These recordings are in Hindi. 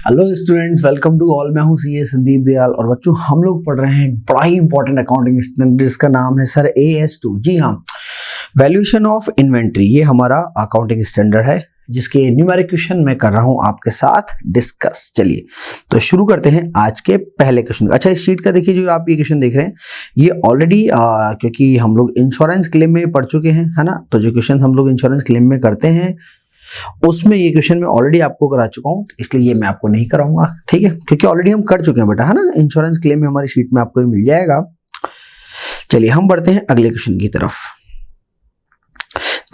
Hello students, welcome to all. मैं हूं सीए संदीप दयाल और बच्चों हम लोग पढ़ रहे हैं बड़ा ही इंपॉर्टेंट अकाउंटिंग स्टैंडर्ड जिसका नाम है सर AS2। जी हाँ, वैल्यूएशन ऑफ इन्वेंट्री, ये हमारा अकाउंटिंग स्टैंडर्ड है जिसके न्यूमेरिक क्वेश्चन मैं कर रहा हूं आपके साथ डिस्कस। चलिए तो शुरू करते हैं आज के पहले क्वेश्चन। अच्छा, इस शीट का देखिए, जो आप ये क्वेश्चन देख रहे हैं ये ऑलरेडी क्योंकि हम लोग इंश्योरेंस क्लेम में पढ़ चुके हैं, है ना। तो जो क्वेश्चन हम लोग इंश्योरेंस क्लेम में करते हैं उसमें ये क्वेश्चन मैं ऑलरेडी आपको करा चुका हूं, इसलिए ये मैं आपको नहीं कराऊंगा, ठीक है, क्योंकि ऑलरेडी हम कर चुके हैं बेटा, है ना। इंश्योरेंस क्लेम में हमारी शीट में आपको मिल जाएगा। चलिए हम बढ़ते हैं अगले क्वेश्चन की तरफ।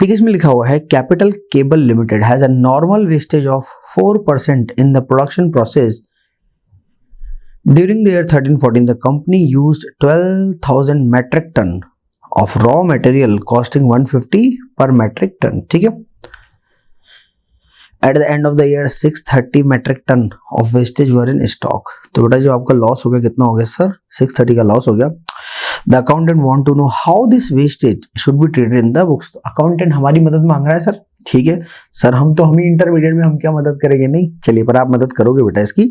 देखिए इसमें लिखा हुआ है capital cable limited has a normal wastage of 4% in the production process during the year 13-14 the company used 12,000 metric ton of raw material costing 150 per metric ton, ठीक है। At the end of the year 630 metric ton of wastage were in stock. तो बेटा जो आपका लॉस हो गया कितना हो गया सर? 630 का लॉस हो गया। The accountant want to know how this wastage should be treated in the books. तो अकाउंटेंट हमारी मदद मांग रहा है सर, ठीक है सर। हम ही इंटरमीडिएट में हम क्या मदद करेंगे? नहीं, चलिए पर आप मदद करोगे बेटा इसकी।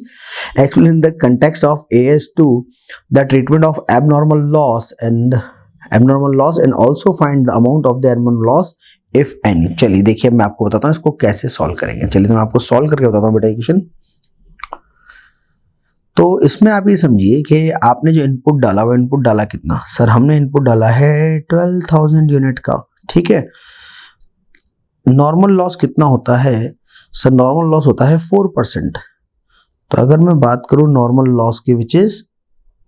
Explain the context of AS2 the treatment of abnormal loss and also find the amount of the abnormal loss if any. चलिए देखिए मैं आपको बताता हूँ इसको कैसे सॉल्व करेंगे। चलिए तो मैं आपको सॉल्व करके बताता हूँ बेटा ये क्वेश्चन। तो इसमें आप ये समझिए कि आपने जो इनपुट डाला वो इनपुट डाला कितना? सर हमने इनपुट डाला है 12,000 यूनिट का, ठीक है। नॉर्मल लॉस कितना होता है सर? नॉर्मल लॉस होता है 4%। तो अगर मैं बात करूं नॉर्मल लॉस की विच इज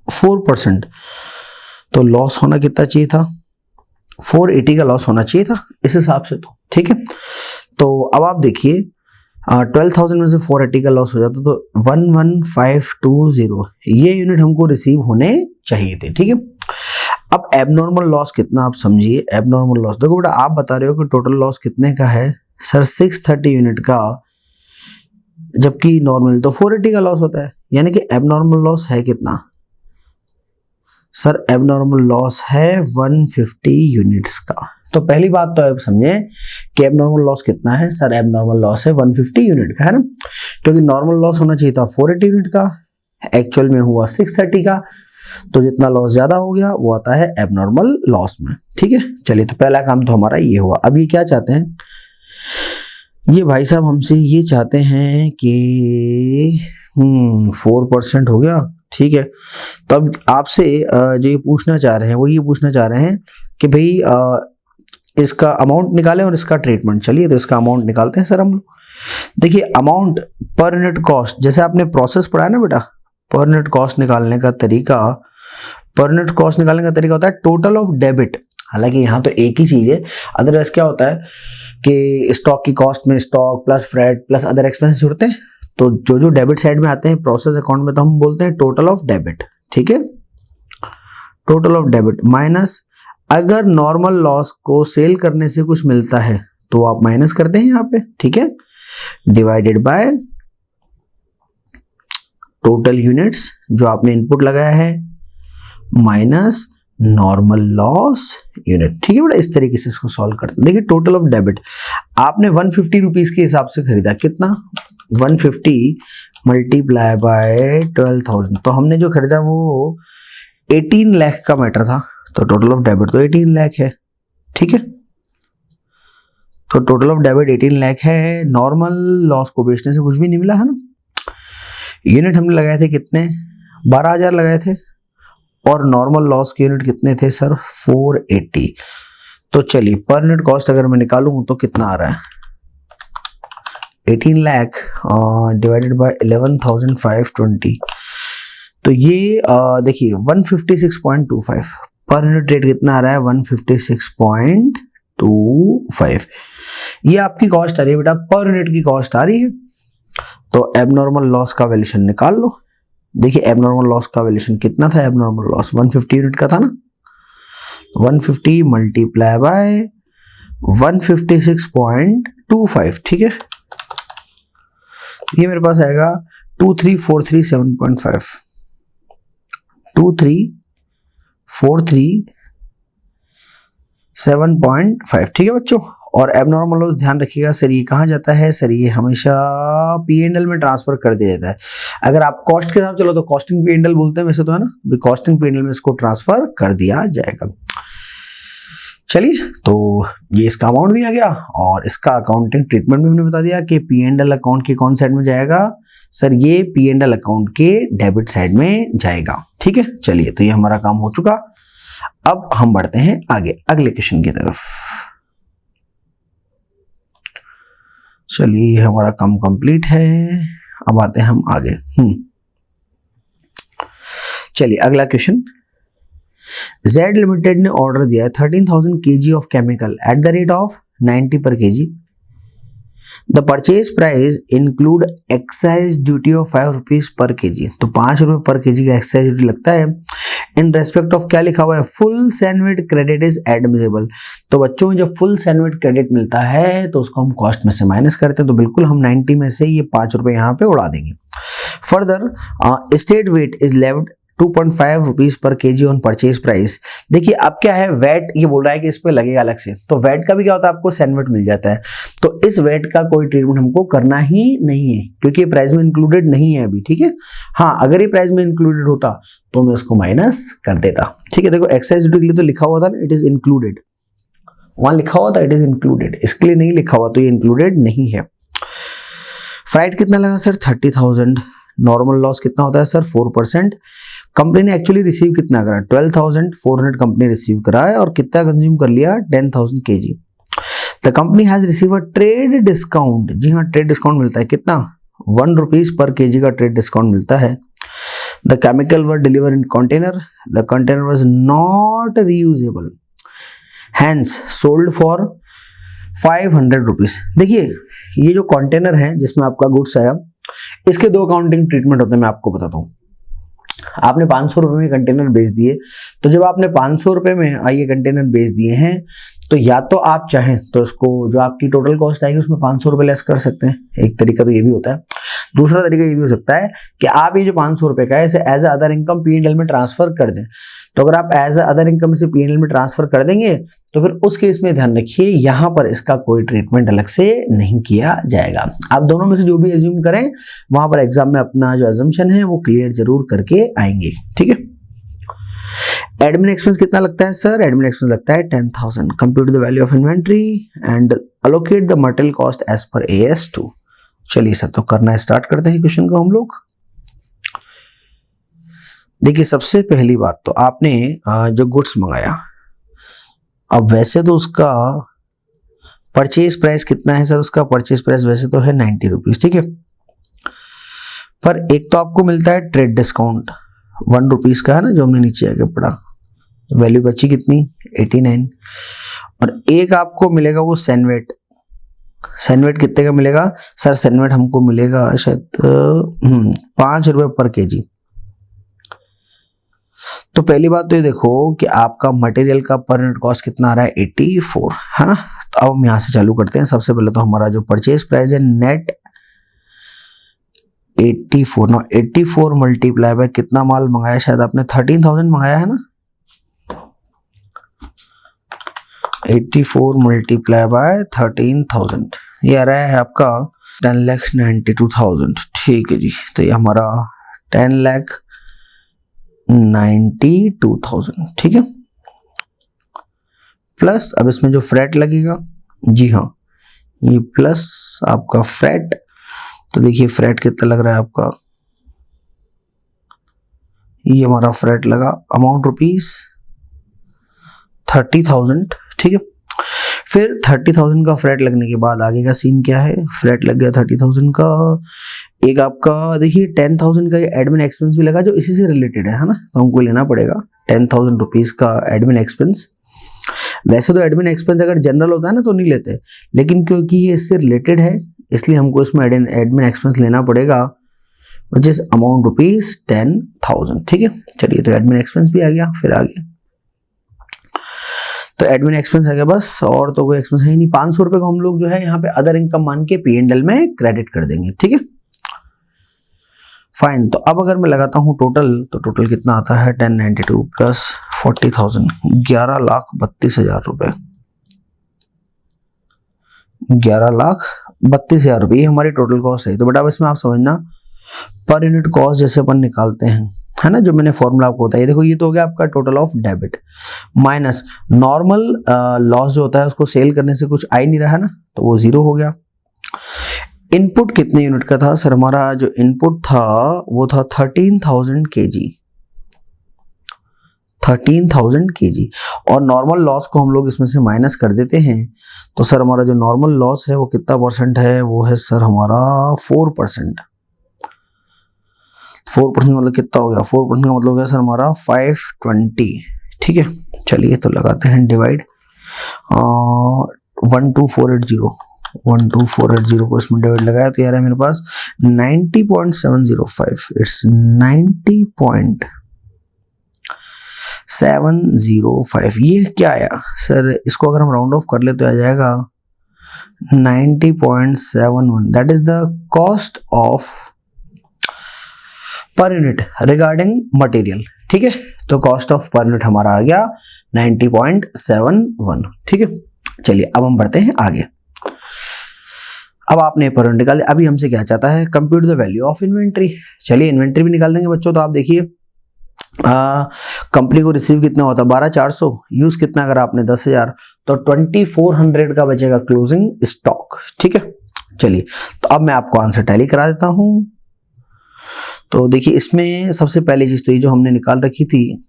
4%, तो लॉस होना कितना चाहिए था? 480 का लॉस होना चाहिए था इस हिसाब से, तो ठीक है। तो अब आप देखिए 12,000 में से 480 का लॉस हो जाता तो 11520 ये यूनिट हमको रिसीव होने चाहिए थे, ठीक है। अब एबनॉर्मल लॉस कितना आप समझिए। एबनॉर्मल लॉस देखो बेटा, आप बता रहे हो कि टोटल लॉस कितने का है सर? 630 यूनिट का, जबकि नॉर्मल तो 480 का लॉस होता है, यानी कि एबनॉर्मल लॉस है कितना सर? एबनॉर्मल लॉस है 150 यूनिट्स का। तो पहली बात तो आप समझे कि एबनॉर्मल लॉस कितना है सर? एबनॉर्मल लॉस है 150 यूनिट का, है ना, क्योंकि नॉर्मल लॉस होना चाहिए था 480 यूनिट का, एक्चुअल में हुआ 630 का। तो जितना लॉस ज्यादा हो गया वो आता है एबनॉर्मल लॉस में, ठीक है। चलिए तो पहला काम तो हमारा ये हुआ। अब ये क्या चाहते हैं ये भाई साहब हमसे? ये चाहते हैं कि 4% हो गया, ठीक है। तो अब आपसे जो ये पूछना चाह रहे हैं वो ये पूछना चाह रहे हैं कि भाई इसका अमाउंट निकालें और इसका ट्रीटमेंट। चलिए तो इसका अमाउंट निकालते हैं सर हम लोग। देखिए अमाउंट पर यूनिट कॉस्ट, जैसे आपने प्रोसेस पढ़ा है ना बेटा, पर यूनिट कॉस्ट निकालने का तरीका, पर यूनिट कॉस्ट निकालने का तरीका होता है टोटल ऑफ डेबिट। हालांकि यहाँ तो एक ही चीज है, अदरवाइज क्या होता है कि स्टॉक की कॉस्ट में stock plus freight plus other expenses जुड़ते हैं। तो जो डेबिट साइड में आते हैं प्रोसेस अकाउंट में, तो हम बोलते हैं टोटल ऑफ डेबिट, ठीक है। टोटल ऑफ डेबिट माइनस, अगर नॉर्मल लॉस को सेल करने से कुछ मिलता है तो आप माइनस करते हैं यहाँ पे, ठीक है, डिवाइडेड बाय टोटल यूनिट्स जो आपने इनपुट लगाया है माइनस नॉर्मल लॉस यूनिट, ठीक है बेटा। इस तरीके से इसको सॉल्व करते हैं। देखिए टोटल ऑफ डेबिट आपने 150 रुपीज के हिसाब से खरीदा, कितना? 150 मल्टीप्लाई बाय 12,000। तो हमने जो खरीदा वो 18 लाख का मैटर था, तो टोटल ऑफ डेबिट तो 18 लाख है, ठीक है। तो टोटल ऑफ डेबिट 18 लाख है। नॉर्मल लॉस को बेचने से कुछ भी नहीं मिला, है ना। यूनिट हमने लगाए थे कितने? 12,000 लगाए थे, और नॉर्मल लॉस के यूनिट कितने थे सर? 480। तो चलिए पर यूनिट कॉस्ट अगर मैं निकालूं तो कितना आ रहा है? 18 लाख डिवाइडेड बाय 11,520। तो ये देखिए 156.25 पर यूनिट रेट कितना आ रहा है? 156.25। ये आपकी कॉस्ट आ रही है बेटा, पर यूनिट की कॉस्ट आ रही है। तो एबनॉर्मल लॉस का वैल्यूएशन निकाल लो। देखिए एबनॉर्मल लॉस का वैल्यूएशन कितना था? एबनॉर्मल लॉस 150 यूनिट का था ना, 150 मल्टीप्लाई बाय 156.25, ठीक है। ये मेरे पास आएगा 2343.7.5, 2343.7.5, ठीक है बच्चों। और एबनॉर्मल लॉस ध्यान रखिएगा सर, ये कहाँ जाता है सर, ये हमेशा P&L में ट्रांसफर कर दिया जाता है। अगर आप कॉस्ट के साथ चलो तो कॉस्टिंग P&L बोलते हैं वैसे तो, है ना, कॉस्टिंग P&L में इसको ट्रांसफर कर दिया जाएगा। चलिए, तो ये इसका अमाउंट भी आ गया और इसका अकाउंटिंग ट्रीटमेंट भी हमने बता दिया कि P&L अकाउंट के कौन साइड में जाएगा सर, ये P&L अकाउंट के डेबिट साइड में जाएगा। ठीक है, चलिए, तो ये हमारा काम हो चुका। अब हम बढ़ते हैं आगे अगले क्वेश्चन की तरफ। चलिए, हमारा काम कंप्लीट है, अब आते हैं हम आगे। चलिए, अगला क्वेश्चन। Z लिमिटेड ने ऑर्डर दिया है 13,000 kg of chemical at the rate of 90 पर kg। The purchase price include excise duty of 5 rupees per kg। तो 5 रुपए पर kg का एक्साइज ड्यूटी लगता है। इन रेस्पेक्ट ऑफ क्या लिखा हुआ है, full CENVAT credit is admissible. तो बच्चों जब फुल सैनवेट क्रेडिट मिलता है तो उसको हम कॉस्ट में से माइनस करते हैं, तो बिल्कुल हम 90 में से ये 5 रुपए यहाँ पे उड़ा देंगे। Further state VAT is levied 2.5 rupees per kg on purchase price. देखिए अब क्या है, वेट ये बोल रहा है कि इस पे लगेगा अलग से, तो वेट का भी क्या होता है, आपको सैनवेट मिल जाता है, तो इस वेट का कोई ट्रीटमेंट हमको करना ही नहीं है क्योंकि ये प्राइस में इंक्लूडेड नहीं है अभी। ठीक है, हाँ, अगर ये प्राइस में इंक्लूडेड होता तो मैं उसको माइनस कर देता। ठीक है, देखो एक्साइज ड्यूटी के लिए तो लिखा हुआ था ना, इट इज इंक्लूडेड, वहां लिखा हुआ था इट इज इंक्लूडेड, इसके लिए नहीं लिखा हुआ तो ये इंक्लूडेड नहीं है। फ्राइट कितना लगा सर, 30,000। नॉर्मल लॉस कितना होता है सर, 4%। कंपनी ने एक्चुअली रिसीव कितना करा, 12,400 कंपनी रिसीव करा है और कितना कंज्यूम कर लिया, 10,000 kg। The company has receive a trade discount. जी हाँ, ट्रेड डिस्काउंट मिलता है, कितना, 1 रुपीज पर kg का ट्रेड डिस्काउंट मिलता है। The chemical were deliver in container, the container was not reusable, hence sold for 500 rupees. देखिए ये जो कंटेनर है जिसमें आपका गुड्स आया, इसके 2 अकाउंटिंग ट्रीटमेंट होते हैं, मैं आपको बताता हूँ। आपने 500 रुपए में कंटेनर बेच दिए, तो जब आपने 500 रुपए में ये कंटेनर बेच दिए हैं, तो या तो आप चाहें तो इसको जो आपकी टोटल कॉस्ट आएगी उसमें 500 रुपए लेस कर सकते हैं, एक तरीका तो ये भी होता है। दूसरा तरीका ये भी हो सकता है कि आप ये जो 500 रुपए का है इसे एज अदर इनकम P&L में ट्रांसफर कर दें। तो अगर आप एज अदर इनकम से P&L में ट्रांसफर कर देंगे तो फिर उस केस में ध्यान रखिए यहाँ पर इसका कोई ट्रीटमेंट अलग से नहीं किया जाएगा। आप दोनों में से जो भी एज्यूम करें वहां पर एग्जाम में अपना जो एजम्पशन है वो क्लियर जरूर करके आएंगे। ठीक है, एडमिन एक्सपेंस कितना लगता है सर, एडमिन एक्सपेंस लगता है 10,000। Compute the value of inventory and allocate the material cost as per AS2। चलिए सर, तो करना स्टार्ट करते हैं क्वेश्चन को हम लोग। देखिए सबसे पहली बात तो आपने जो गुड्स मंगाया, अब वैसे तो उसका परचेज प्राइस कितना है सर, उसका परचेज प्राइस वैसे तो है 90 रुपीज। ठीक है, पर एक तो आपको मिलता है ट्रेड डिस्काउंट 1 रुपीज का, है ना, जो हमने नीचे आके पढ़ा, वैल्यू बची कितनी 89, और एक आपको मिलेगा वो सैनवेट। सैनवेट कितने का मिलेगा सर, सैनवेट हमको मिलेगा शायद 5 रुपए पर kg। तो पहली बात तो ये देखो कि आपका मटेरियल का पर यूनिट कॉस्ट कितना आ रहा है 84, है ना। तो अब हम यहां से चालू करते हैं। सबसे पहले तो हमारा जो परचेज प्राइस है नेट 84, ना 84 मल्टीप्लाई बाय कितना माल मंगाया, शायद आपने 13,000 मंगाया है ना, 84 मल्टीप्लाई बाय 13,000, ये आ रहा है आपका 10,92,000। ठीक है जी, तो ये हमारा 10,92,000। ठीक है, प्लस अब इसमें जो फ्रेट लगेगा, जी हाँ, ये प्लस आपका फ्रेट, तो देखिए फ्रेट कितना लग रहा है आपका, ये हमारा फ्रेट लगा अमाउंट रुपीज 30,000। ठीक है, फिर 30,000 का फ्रेट लगने के बाद आगे का सीन क्या है, फ्रेट लग गया 30,000 का, एक आपका देखिए 10,000 का एडमिन एक्सपेंस भी लगा जो इसी से रिलेटेड है ना, तो हमको लेना पड़ेगा 10,000 रुपीज का एडमिन एक्सपेंस। वैसे तो एडमिन एक्सपेंस अगर जनरल होता है ना तो नहीं लेते, लेकिन क्योंकि ये इससे रिलेटेड है इसलिए हमको इसमें एडमिन एक्सपेंस लेना पड़ेगा, विच इज अमाउंट रुपीज 10,000। ठीक है, चलिए तो एडमिन एक्सपेंस भी आ गया। फिर आगे तो एडमिन एक्सपेंस आ गया बस, और तो कोई एक्सपेंस है ही नहीं। 500 रुपए को हम लोग जो है यहाँ पे अदर इनकम मान के P&L में क्रेडिट कर देंगे। ठीक है, फाइन। तो अब अगर मैं लगाता हूँ टोटल, तो टोटल कितना आता है 1092 प्लस 40,000, 11,32,000 रुपए। 11,32,000 रुपये हमारी टोटल कॉस्ट है। तो बेटा अब इसमें आप समझना पर यूनिट कॉस्ट जैसे अपन निकालते हैं, है ना, जो मैंने फॉर्मूला आपको बताया, देखो ये तो हो गया आपका total of debit minus normal loss जो होता है उसको सेल करने से कुछ आ ही नहीं रहा ना, तो वो 0 हो गया। इनपुट कितने यूनिट का था सर? हमारा जो इनपुट था वो था 13,000 kg, 13,000 kg। और नॉर्मल लॉस को हम लोग इसमें से माइनस कर देते हैं, तो सर हमारा जो नॉर्मल लॉस है वो कितना परसेंट है? वो है सर हमारा 4%। 4% मतलब कितना हो गया? 4% का मतलब हो गया सर हमारा 520। ठीक है, चलिए तो लगाते हैं डिवाइड 12480 को इसमें डिवाइड लगाया तो यार है मेरे पास 90.705। इट्स 90.705। ये क्या आया सर? इसको अगर हम राउंड ऑफ कर ले तो आ जाएगा 90.71। That is the cost of per unit regarding material. ठीक है, तो कॉस्ट ऑफ पर यूनिट हमारा आ गया 90.71। ठीक है, चलिए अब हम बढ़ते हैं आगे। अब आपने पर यूनिट निकाल दिया, अभी हमसे क्या चाहता है? Compute the value of inventory. चलिए इन्वेंट्री भी निकाल देंगे बच्चों। तो आप देखिए कंपनी को रिसीव कितना होता है? 12,400। यूज कितना अगर आपने 10,000 तो 2,400 का बचेगा क्लोजिंग स्टॉक। ठीक है, चलिए तो अब मैं आपको आंसर टैली करा देता हूं। तो देखिए इसमें सबसे पहली चीज तो ये जो हमने निकाल रखी थी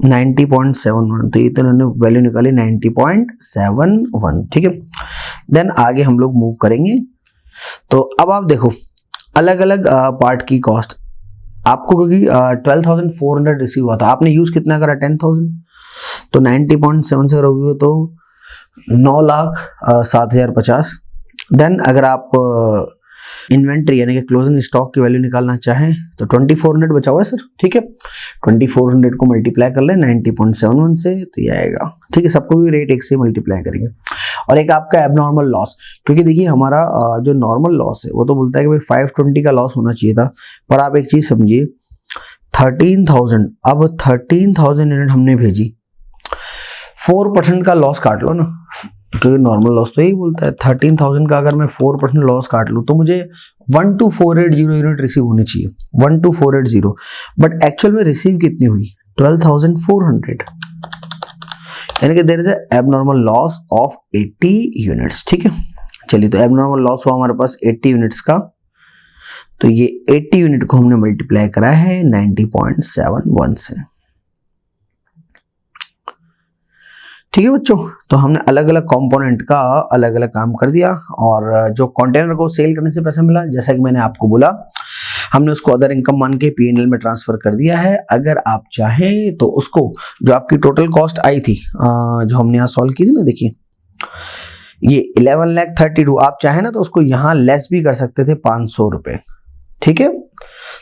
90.71, तो ये तो इन्होंने वैल्यू निकाली 90.71। ठीक है, देन आगे हम लोग मूव करेंगे। तो अब आप देखो अलग अलग पार्ट की कॉस्ट आपको, क्योंकि 12,400 रिसीव हुआ था, आपने यूज कितना करा? 10,000। तो 90.7 से करोगे तो 9,07,050। देन अगर आप इन्वेंट्री यानी कि क्लोजिंग स्टॉक की वैल्यू निकालना चाहें तो 2,400 बचा हुआ है सर। ठीक है, 2,400 को मल्टीप्लाई कर ले 90.71 से तो ये आएगा। ठीक है, सबको भी रेट 1 से मल्टीप्लाई करेंगे। और एक आपका एबनॉर्मल लॉस, क्योंकि देखिए हमारा जो नॉर्मल लॉस है वो तो बोलता है कि भाई 520 का लॉस होना चाहिए था, पर आप एक चीज समझिए 13,000, अब 13,000 यूनिट हमने भेजी, 4% का लॉस काट लो ना, क्योंकि नॉर्मल लॉस तो यही बोलता है 13,000 का अगर मैं 4% लॉस काट लूँ तो मुझे 12,480 यूनिट रिसीव होनी चाहिए, 12,480। बट एक्चुअल में रिसीव कितनी हुई? 12,400, यानी कि there is abnormal loss of 80 units. ठीक है, चलिए तो एबनॉर्मल लॉस हुआ हमारे पास 80 यूनिट्स का, तो ये 80 यूनिट को हमने मल्टीप्लाई करा है 90.71 से। ठीक है बच्चों, तो हमने अलग अलग कंपोनेंट का अलग अलग काम कर दिया, और जो कंटेनर को सेल करने से पैसा मिला जैसा कि मैंने आपको बोला हमने उसको अदर इनकम मान के P&L में ट्रांसफर कर दिया है। अगर आप चाहें तो उसको जो आपकी टोटल कॉस्ट आई थी जो हमने यहाँ सॉल्व की थी ना, देखिए ये 11,32,000, आप चाहें ना तो उसको यहाँ लेस भी कर सकते थे 500 रुपए। ठीक है,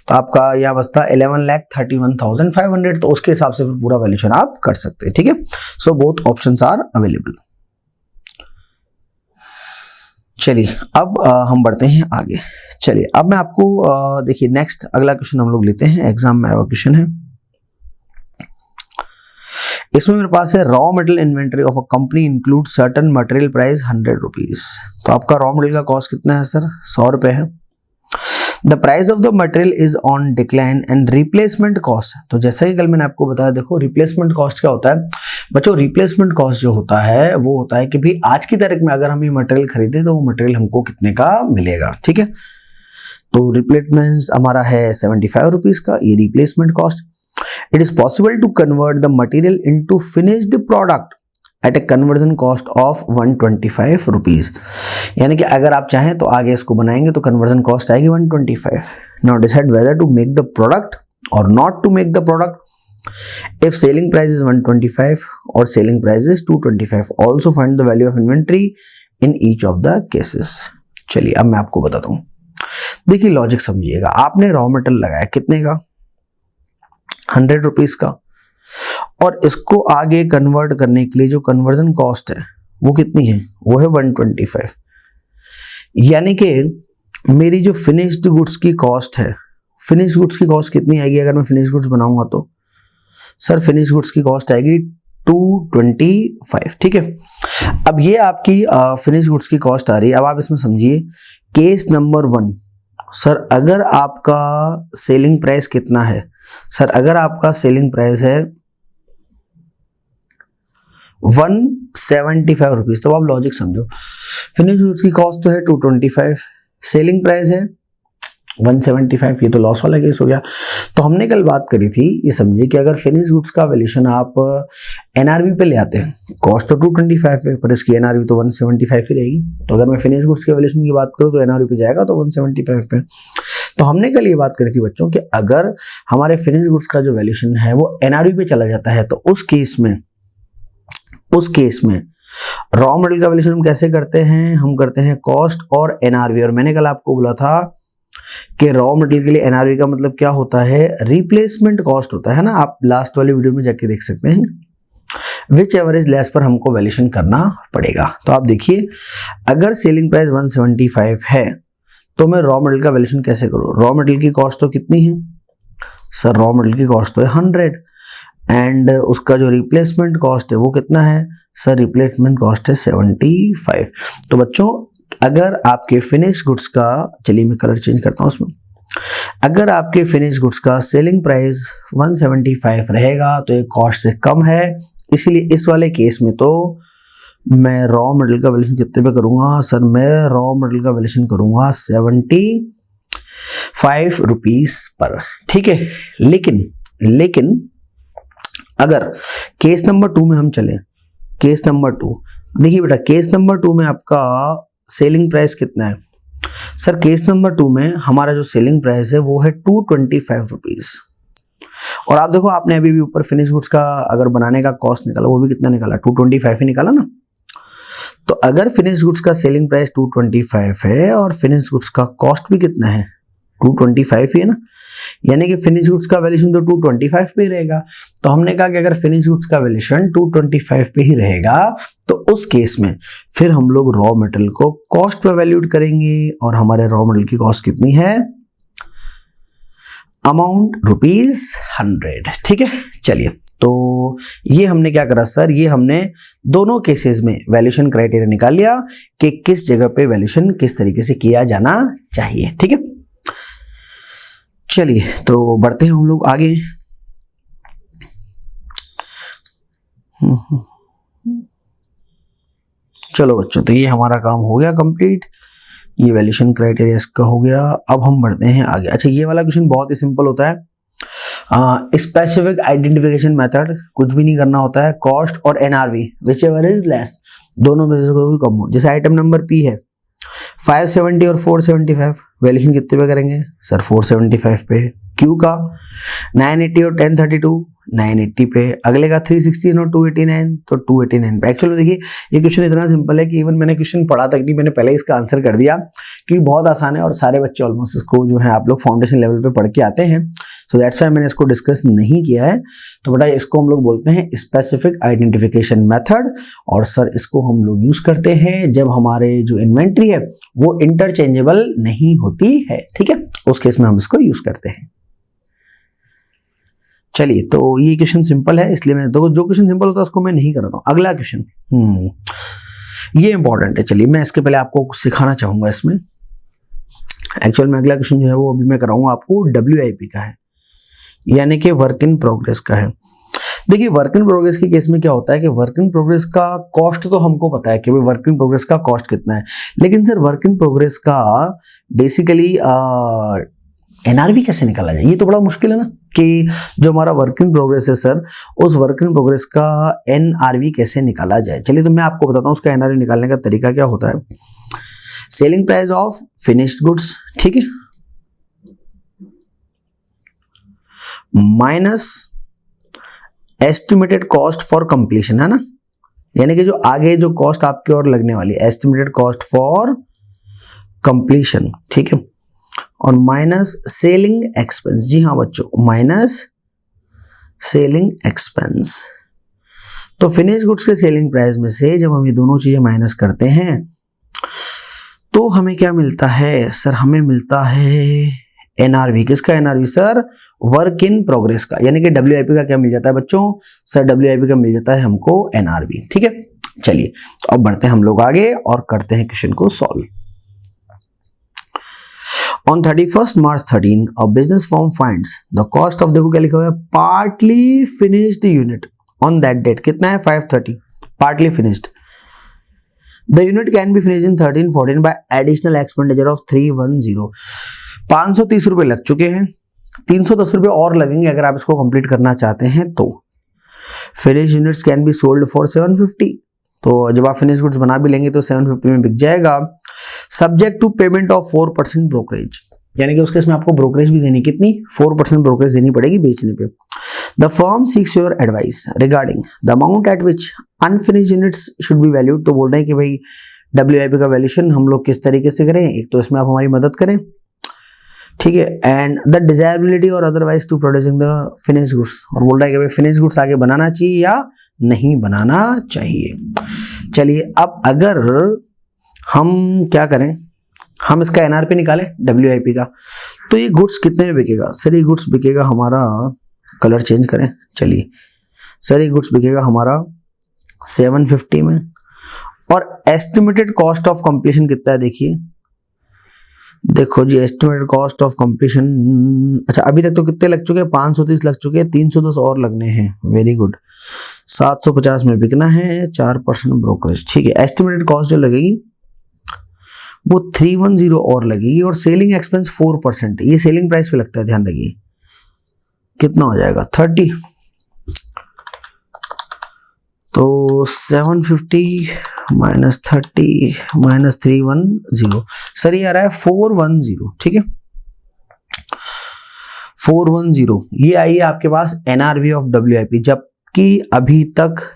तो आपका यहाँ बचता 11,31,500, तो उसके हिसाब से फिर पूरा वैल्यूएशन आप कर सकते हैं। ठीक है, so both options are available. चलिए अब हम बढ़ते हैं आगे। चलिए अब मैं आपको देखिए नेक्स्ट अगला क्वेश्चन हम लोग लेते हैं, एग्जाम में आया क्वेश्चन है। इसमें मेरे पास है raw material inventory of a company include certain material price 100 rupees. तो आपका रॉ मटेरियल का कॉस्ट कितना है सर? 100 रुपए है। The price of the material is on decline and replacement cost, तो जैसा कि कल मैंने आपको बताया, देखो रिप्लेसमेंट कॉस्ट क्या होता है बच्चों? रिप्लेसमेंट कॉस्ट जो होता है वो होता है कि भाई आज की तारीख में अगर हम ये मटेरियल खरीदे तो वो मटेरियल हमको कितने का मिलेगा। ठीक है, तो रिप्लेसमेंट हमारा है 75 रुपीज का, ये replacement cost. It is possible to convert the material into finished product at a conversion cost of 125 rupees, यानी कि अगर आप चाहें तो आगे इसको बनाएंगे तो कन्वर्जन कॉस्ट आएगी 125। Now decide whether to make the product or not to make the product. If selling price is 125 or selling price is 225, also find the value of inventory in each of the cases. चलिए अब मैं आपको बताता हूं, देखिए लॉजिक समझिएगा। आपने रॉ मटेरियल लगाया कितने का? 100 रुपीज का, और इसको आगे कन्वर्ट करने के लिए जो कन्वर्जन कॉस्ट है वो कितनी है? वो है 125। यानी कि मेरी जो फिनिश्ड गुड्स की कॉस्ट है, फिनिश्ड गुड्स की कॉस्ट कितनी आएगी अगर मैं फिनिश्ड गुड्स बनाऊंगा तो? सर फिनिश्ड गुड्स की कॉस्ट आएगी 225, ठीक है। अब ये आपकी फिनिश गुड्स की कॉस्ट आ रही है। अब आप इसमें समझिए केस नंबर 1, सर अगर आपका सेलिंग प्राइस कितना है, सर अगर आपका सेलिंग प्राइस है 175 रुपीज, तो आप लॉजिक समझो, फिनिश गुड्स की कॉस्ट तो है 225, सेलिंग प्राइस है 175, ये तो लॉस वाला केस हो गया। तो हमने कल बात करी थी, ये समझिए कि अगर फिनिश गुड्स का वैल्यूएशन आप एनआरवी पे ले आते हैं, कॉस्ट तो 225 है पर इसकी एनआरवी तो 175 ही रहेगी। तो अगर मैं फिनिश गुड्स के वैल्यूएशन की बात करूँ तो एनआरवी पे जाएगा तो 175 पे। तो हमने कल ये बात करी थी बच्चों कि अगर हमारे फिनिश गुड्स का जो वैल्यूएशन है वो एनआरवी पे चला जाता है, तो उस केस में रॉ मटेरियल का वैल्यूएशन हम कैसे करते हैं, हम करते हैं कॉस्ट और एनआरवी। और मैंने कल आपको बोला था कि रॉ मटेरियल के लिए एनआरवी का मतलब क्या होता है, रिप्लेसमेंट कॉस्ट होता है ना। आप लास्ट वाली वीडियो में जाके देख सकते हैं, विच एवर इज लेस पर हमको वैल्यूएशन करना पड़ेगा। तो आप देखिए अगर सेलिंग प्राइस 175 है तो मैं रॉ मटेरियल का वैल्यूएशन कैसे करूँ। रॉ मटेरियल की कॉस्ट तो कितनी है सर, रॉ मटेरियल की कॉस्ट तो है 100 एंड उसका जो रिप्लेसमेंट कॉस्ट है वो कितना है सर, रिप्लेसमेंट कॉस्ट है 75। तो बच्चों अगर आपके फिनिश गुड्स का, चलिए मैं कलर चेंज करता हूं उसमें, अगर आपके फिनिश गुड्स का सेलिंग प्राइस 175 रहेगा तो ये कॉस्ट से कम है, इसीलिए इस वाले केस में तो मैं रॉ मटेरियल का वैल्यूएशन कितने पे करूंगा सर, मैं रॉ मटेरियल का वैल्यूएशन करूंगा 75 रुपीज पर, ठीक है। लेकिन अगर केस नंबर 2 में हम चलें, केस नंबर 2, देखिए बेटा केस नंबर 2 में आपका सेलिंग प्राइस कितना है सर, केस नंबर 2 में हमारा जो सेलिंग प्राइस है वो है 225 रुपीज। और आप देखो आपने अभी भी ऊपर फिनिश गुड्स का अगर बनाने का कॉस्ट निकाला वो भी कितना निकाला, 225 ही निकाला ना। तो अगर फिनिश गुड्स का सेलिंग प्राइस 225 है और फिनिश गुड्स का कॉस्ट भी कितना है 225 ही है ना, यानी कि फिनिश गुड्स का वैल्यूएशन तो 225 पे ही रहेगा। तो हमने कहा कि अगर फिनिश गुड्स का वैल्यूएशन 225 पे ही रहेगा तो उस केस में फिर हम लोग रॉ मटेरियल को कॉस्ट पे वैल्यूट करेंगे और हमारे रॉ मटेरियल की कॉस्ट कितनी है, अमाउंट ₹100, ठीक है। चलिए तो ये हमने क्या करा सर, ये हमने दोनों केसेस में वैल्यूएशन क्राइटेरिया निकाल लिया कि किस जगह पे वैल्यूएशन किस तरीके से किया जाना चाहिए, ठीक है। चलिए तो बढ़ते हैं हम लोग आगे। चलो बच्चों, तो ये हमारा काम हो गया कंप्लीट, ये वैल्यूएशन क्राइटेरिया इसका हो गया। अब हम बढ़ते हैं आगे। अच्छा, ये वाला क्वेश्चन बहुत ही सिंपल होता है, स्पेसिफिक आइडेंटिफिकेशन मेथड, कुछ भी नहीं करना होता है, कॉस्ट और NRV which ever is less, दोनों में से कोई भी कम हो। जैसे आइटम नंबर पी है 570 और 475, वैल्यूएशन कितने पे करेंगे सर, 475 पे। क्यू का 980 और 1032, 980 पे। अगले का 316 और 289, तो 289 पे। एक्चुअली देखिए ये क्वेश्चन इतना सिंपल है कि इवन मैंने क्वेश्चन पढ़ा तक नहीं, मैंने पहले इसका आंसर कर दिया क्योंकि बहुत आसान है और सारे बच्चे ऑलमोस्ट इसको जो है आप लोग फाउंडेशन लेवल पे पढ़ के आते हैं। सो दैट्स व्हाई मैंने इसको डिस्कस नहीं किया है। तो बेटा इसको हम लोग बोलते हैं स्पेसिफिक आइडेंटिफिकेशन मेथड, और सर इसको हम लोग यूज करते हैं जब हमारे जो इन्वेंट्री है वो इंटरचेंजेबल नहीं होती है, ठीक है, उस केस में हम इसको यूज करते हैं। चलिए तो ये क्वेश्चन सिंपल है, इसलिए मैं तो जो क्वेश्चन सिंपल होता है उसको मैं नहीं करता हूँ। अगला क्वेश्चन ये इंपॉर्टेंट है, चलिए मैं इसके पहले आपको कुछ सिखाना चाहूंगा इसमें। एक्चुअल में अगला क्वेश्चन जो है वो अभी मैं कराऊंगा आपको WIP का है, यानी कि वर्क इन प्रोग्रेस का है। देखिए वर्क इन प्रोग्रेस के केस में क्या होता है कि वर्क इन प्रोग्रेस का कॉस्ट तो हमको पता है कि भाई वर्क इन प्रोग्रेस का कॉस्ट कितना है, लेकिन सर वर्क इन प्रोग्रेस का बेसिकली एनआरवी कैसे निकाला जाए, ये तो बड़ा मुश्किल है ना कि जो हमारा वर्क इन प्रोग्रेस है सर, उस वर्क इन प्रोग्रेस का एनआरवी कैसे निकाला जाए। चलिए तो मैं आपको बताता हूँ उसका एनआरवी निकालने का तरीका क्या होता है। Selling price of finished goods, ठीक है, minus estimated cost for completion, है ना, यानी कि जो आगे जो कॉस्ट आपकी और लगने वाली है एस्टिमेटेड कॉस्ट फॉर कंप्लीशन, ठीक है, और माइनस सेलिंग एक्सपेंस। जी हाँ बच्चों, माइनस सेलिंग एक्सपेंस। तो फिनिश गुड्स के सेलिंग प्राइस में से जब हम ये दोनों चीजें माइनस करते हैं तो हमें क्या मिलता है सर, हमें मिलता है एनआरवी। किसका NRV sir? Work in progress का, यानी कि डब्ल्यूआईपी का क्या मिल जाता है बच्चों? सर डब्ल्यूआईपी का मिल जाता है हमको एनआरवी। ठीक है, चलिए तो अब बढ़ते हैं हम लोग आगे और करते हैं क्वेश्चन को solve. On 31st March 13, a business firm finds the cost of, देखो क्या लिखा हुआ है, partly finished unit on that date। कितना है? 530। partly finished। The unit can be finished in 13-14 by additional expenditure of 310। 530 रुपए लग चुके हैं, 310 रुपए और लगेंगे अगर आप इसको कंप्लीट करना चाहते हैं तो। Finish units can be sold for 750। तो जब आप फिनिश गुड्स बना भी लेंगे तो 750 में बिक जाएगा। Subject to payment of 4% brokerage, यानी कि उसके इसमें आपको ब्रोकरेज भी देनी, कितनी? 4% ब्रोकरेज देनी पड़ेगी बेचने पे। The firm seeks your advice regarding the amount at which unfinished units should be valued. तो बोल रहे हैं कि भाई डब्ल्यूआईपी का वैल्यूएशन हम लोग किस तरीके से करें, एक तो इसमें आप हमारी मदद करें, ठीक है, एंड द डिजायरेबिलिटी और otherwise to producing the finish goods. और बोल रहा है कि भाई फिनिश गुड्स आगे बनाना चाहिए या नहीं बनाना चाहिए। चलिए अब अगर हम क्या करें, हम इसका एनआरपी निकालें डब्ल्यूआईपी का, तो ये गुड्स कितने में बिकेगा? सर ये गुड्स बिकेगा हमारा, कलर चेंज करें, चलिए सर ये गुड्स बिकेगा हमारा 750 में। और एस्टिमेटेड कॉस्ट ऑफ कंप्लीशन कितना है? देखिए, देखो जी एस्टिमेटेड कॉस्ट ऑफ कंप्लीशन, अच्छा अभी तक तो कितने लग चुके हैं? 530 लग चुके हैं, 310 और लगने हैं। Very good. 750 में बिकना है, 4% ब्रोकरेज। ठीक है, एस्टिमेटेड कॉस्ट जो लगेगी वो 310 और लगेगी, और सेलिंग एक्सपेंस 4%, ये सेलिंग प्राइस पे लगता है, ध्यान रखिए। कितना हो जाएगा? 30। तो 750 माइनस 30 माइनस 310, सर ये आ रहा है 410। ठीक है, 410 ये आई है आपके पास एनआरवी ऑफ डब्ल्यूआईपी। जबकि अभी तक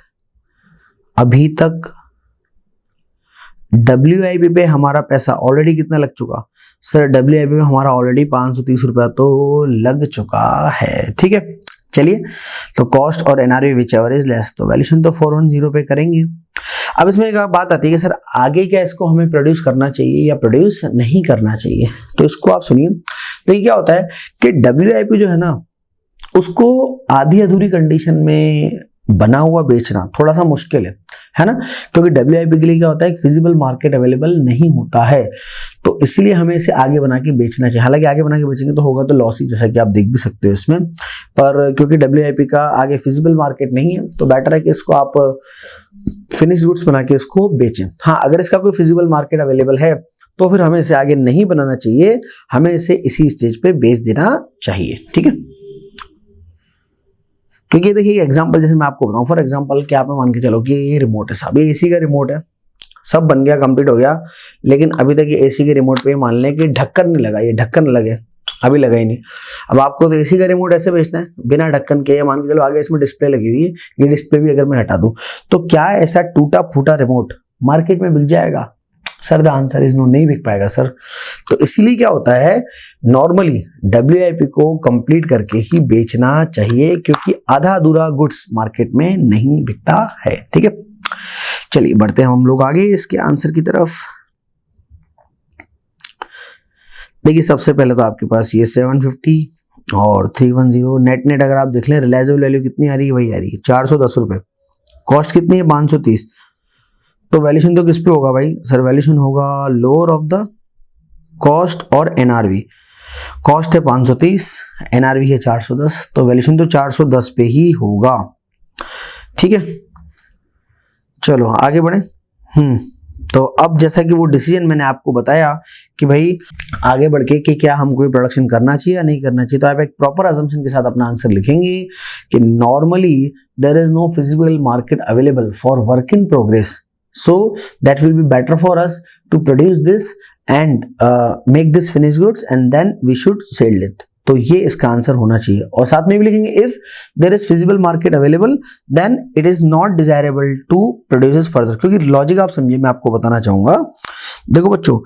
डब्ल्यूआईपी पे हमारा पैसा ऑलरेडी कितना लग चुका? सर डब्ल्यूआईपी पे हमारा ऑलरेडी 530 रुपया तो लग चुका है। ठीक है, चलिए तो कॉस्ट और NRV which ever is less, तो वैल्यूएशन तो 410 पे करेंगे। अब इसमें एक बात आती है कि सर आगे क्या इसको हमें प्रोड्यूस करना चाहिए या प्रोड्यूस नहीं करना चाहिए, तो इसको आप सुनिए। तो ये क्या होता है कि डब्ल्यूआईपी जो है ना, उसको आधी अधूरी कंडीशन में बना हुआ बेचना थोड़ा सा मुश्किल है ना, क्योंकि डब्ल्यूआईपी के लिए क्या होता है, एक फिजिबल मार्केट अवेलेबल नहीं होता है, तो इसलिए हमें इसे आगे बना के बेचना चाहिए। हालांकि आगे बना के बेचेंगे तो होगा तो लॉस ही, जैसा कि आप देख भी सकते हो इसमें, पर क्योंकि डब्ल्यूआईपी का आगे फिजिबल मार्केट नहीं है तो बेटर है कि इसको आप फिनिश गुड्स बना के इसको बेचें। हाँ, अगर इसका कोई फिजिबल मार्केट अवेलेबल है तो फिर हमें इसे आगे नहीं बनाना चाहिए, हमें इसे इसी स्टेज पे बेच देना चाहिए। ठीक है, क्योंकि देखिए एग्जांपल जैसे मैं आपको बताऊं, फॉर एग्जांपल क्या आप मान के चलो कि ये रिमोट है साहब, ये एसी का रिमोट है, सब बन गया, कंप्लीट हो गया, लेकिन अभी तक ये एसी के रिमोट पे मान लें कि ढक्कन नहीं लगा, ये ढक्कन लगे, अभी लगा ही नहीं। अब आपको तो एसी का रिमोट ऐसे बेचना है बिना ढक्कन के, मान के चलो आगे इसमें डिस्प्ले लगी हुई है, ये डिस्प्ले भी अगर मैं हटा दूं तो क्या ऐसा टूटा फूटा रिमोट मार्केट में बिक जाएगा? Sir the answer is no, नहीं बिक पाएगा सर। तो इसीलिए क्या होता है, नॉर्मली डब्ल्यूआईपी को कंप्लीट करके ही बेचना चाहिए, क्योंकि आधा अधूरा गुड्स मार्केट में नहीं बिकता है। ठीक है, चलिए बढ़ते हैं हम लोग आगे इसके आंसर की तरफ। देखिए सबसे पहले तो आपके पास ये 750 और 310 नेट अगर आप देख लें, रिलायजेबल वैल्यू कितनी आ रही है? वही आ रही है 410 रुपए। कॉस्ट कितनी है? 530। तो वैल्यूएशन तो किस पे होगा भाई? सर वैल्यूएशन होगा लोअर ऑफ द कॉस्ट और एनआरवी। कॉस्ट है 530, एनआरवी है 410, तो वैल्यूएशन तो 410 पे ही होगा। ठीक है, चलो आगे बढ़े। तो अब जैसा कि वो डिसीजन मैंने आपको बताया कि भाई आगे बढ़ के कि क्या हम कोई प्रोडक्शन करना चाहिए या नहीं करना चाहिए, तो आप एक प्रॉपर अजम्पशन के साथ अपना आंसर लिखेंगे कि normally there is no feasible market available for work in progress, so that will be better for us to produce this and make this finished goods and then we should sell it। तो ये इसका आंसर होना चाहिए। और साथ में भी लिखेंगे if there is feasible market available then it is not desirable to produce it further। क्योंकि लॉजिक आप समझिए, मैं आपको बताना चाहूंगा। देखो बच्चों,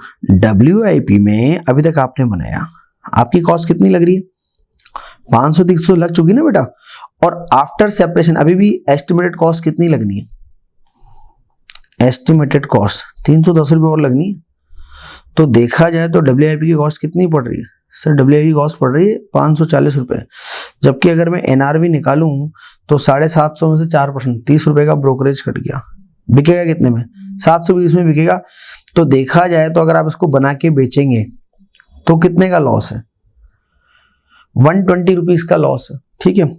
WIP में अभी तक आपने बनाया, आपकी कॉस्ट कितनी लग रही है? 530 लग चुकी ना बेटा, और आफ्टर सेपरेशन अभी भी एस्टिमेटेड कॉस्ट कितनी लगनी है? एस्टिमेटेड कॉस्ट 310 रुपये और लगनी है। तो देखा जाए तो WIP की कॉस्ट कितनी पड़ रही है? सर डब्ल्यू की कॉस्ट पड़ रही है 540 रुपये, जबकि अगर मैं एनआरवी निकालूं तो 750 में से 4%, 30 रुपये का ब्रोकरेज कट गया। बिकेगा कितने में? 720 में बिकेगा। तो देखा जाए तो अगर आप इसको बना के बेचेंगे तो कितने का लॉस है? 120 रुपीज का लॉस है, ठीक है,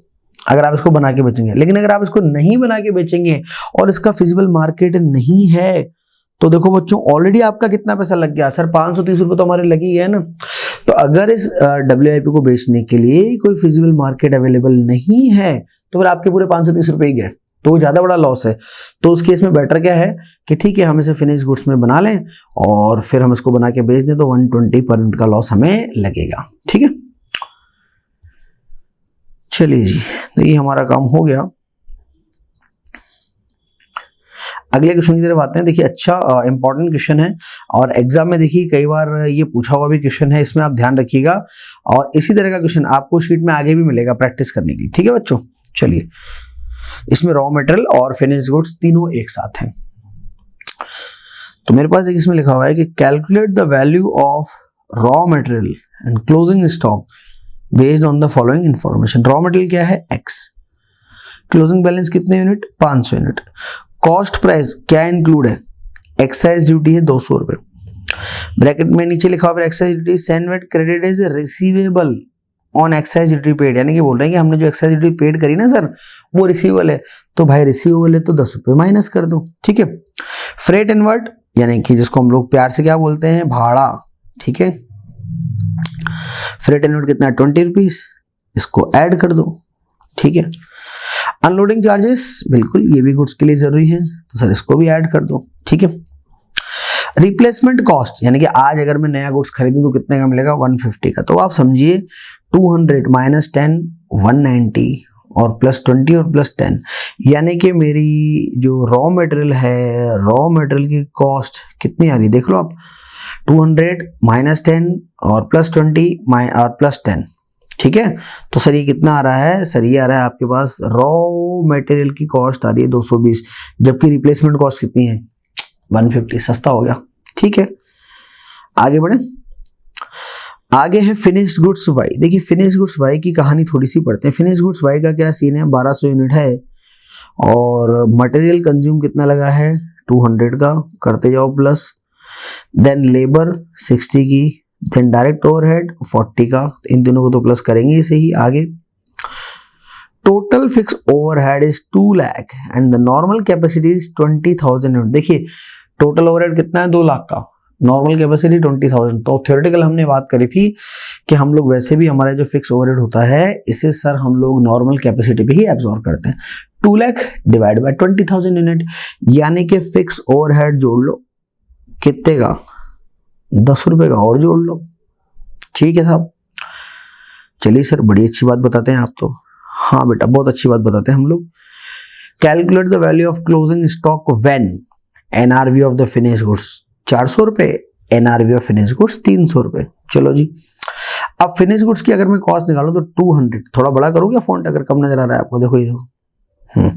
अगर आप इसको बना के बेचेंगे। लेकिन अगर आप इसको नहीं बना के बेचेंगे और इसका फिजिबल मार्केट नहीं है तो देखो बच्चों ऑलरेडी आपका कितना पैसा लग गया सर, 530 रुपये तो हमारे लगी है ना। तो अगर इस WIP को बेचने के लिए कोई फिजिबल मार्केट अवेलेबल नहीं है तो फिर आपके पूरे 530 रुपये ही गए, तो वो ज्यादा बड़ा लॉस है। तो उस केस में बेटर क्या है कि ठीक है हम इसे फिनिश गुड्स में बना लें और फिर हम इसको बना के बेच दें, तो 120 पर यूनिट का लॉस हमें लगेगा, ठीक है। चलिए जी, तो ये हमारा काम हो गया। अगले क्वेश्चन की तरफ आते हैं। देखिए अच्छा इंपॉर्टेंट क्वेश्चन है और एग्जाम में देखिए कई बार ये पूछा हुआ भी क्वेश्चन है, इसमें आप ध्यान रखिएगा। और इसी तरह का क्वेश्चन आपको शीट में आगे भी मिलेगा प्रैक्टिस करने के लिए, ठीक है बच्चों। चलिए, इसमें रॉ मटेरियल और फिनिश गुड्स तीनों एक साथ हैं। तो मेरे पास इसमें लिखा हुआ है कि calculate the value of raw material and closing stock based on the following information. Raw material क्या है? X, क्लोजिंग बैलेंस कितने यूनिट? 500 यूनिट। कॉस्ट प्राइस क्या इंक्लूड है? एक्साइज ड्यूटी है 200 रुपए। ब्रैकेट में नीचे लिखा हुआ है excise duty send credit is receivable on excise duty paid, यानी कि बोल रहे हैं कि हमने जो एक्साइज ड्यूटी पेड करी ना सर वो रिसीवेबल है। तो भाई रिसीवेबल है तो 10 रुपए माइनस कर दो, ठीक है। फ्रेट इनवर्ट यानी कि जिसको हम लोग प्यार से क्या बोलते हैं? भाड़ा, ठीक है। फ्रेट इनवर्ट कितना? 20 रुपीज, इसको ऐड कर दो, ठीक है। अनलोडिंग चार्जेस बिल्कुल ये भी गुड्स के लिए जरूरी है, तो सर इसको भी ऐड कर दो, ठीक है। रिप्लेसमेंट कॉस्ट यानी कि आज अगर मैं नया गुड्स खरीदूं तो कितने का मिलेगा? 150 का। तो आप समझिए 200 माइनस 10 190 और प्लस 20 और प्लस 10, यानी कि मेरी जो रॉ मटेरियल है, रॉ मटेरियल की कॉस्ट कितनी आ रही देख लो आप, 200 माइनस 10 और प्लस 20 और प्लस 10, ठीक है। तो सर ये कितना आ रहा है? सर ये आ रहा है आपके पास रॉ मटेरियल की कॉस्ट आ रही है 220, जबकि रिप्लेसमेंट कॉस्ट कितनी है? 150, सस्ता हो गया, ठीक है। आगे बढ़े, आगे है फिनिश्ड गुड्स वाई। देखिए फिनिश्ड गुड्स वाई की कहानी थोड़ी सी पढ़ते हैं। फिनिश्ड गुड्स वाई का क्या सीन है? 1200 यूनिट है और मटेरियल कंज्यूम कितना लगा है? 200 का, करते जाओ प्लस, देन लेबर 60 की, देन डायरेक्ट ओवरहेड 40 का, इन तीनों को तो प्लस करेंगे इसे ही। आगे total fix overhead is 2 lakh and the normal capacity is 20,000 unit. देखिए टोटल ओवरहेड कितना है? 2 लाख का, नॉर्मल कैपेसिटी 20,000। तो थ्योरेटिकल हमने बात करी थी कि हम लोग वैसे भी हमारा जो फिक्स ओवरहेड होता है इसे सर हम लोग नॉर्मल कैपेसिटी पे ही एब्जॉर्ब करते हैं। 2 लाख डिवाइड बाय 20,000 यूनिट, यानी कि फिक्स ओवरहेड जोड़ लो कितने का? 10 रुपए का और जोड़ लो, ठीक है साहब। चलिए सर बड़ी अच्छी बात बताते हैं आप तो। हाँ बेटा बहुत अच्छी बात बताते हैं हम लोग। Calculate the value of closing stock when NRV of the finish goods 400 रुपए, एनआरवी ऑफ फिनिश गुड्स 300 रुपए। चलो जी, अब फिनिश गुड्स की अगर मैं कॉस्ट निकालूं तो 200, थोड़ा बड़ा करूं क्या फॉन्ट अगर कम नजर आ रहा है आपको? देखो ये देखो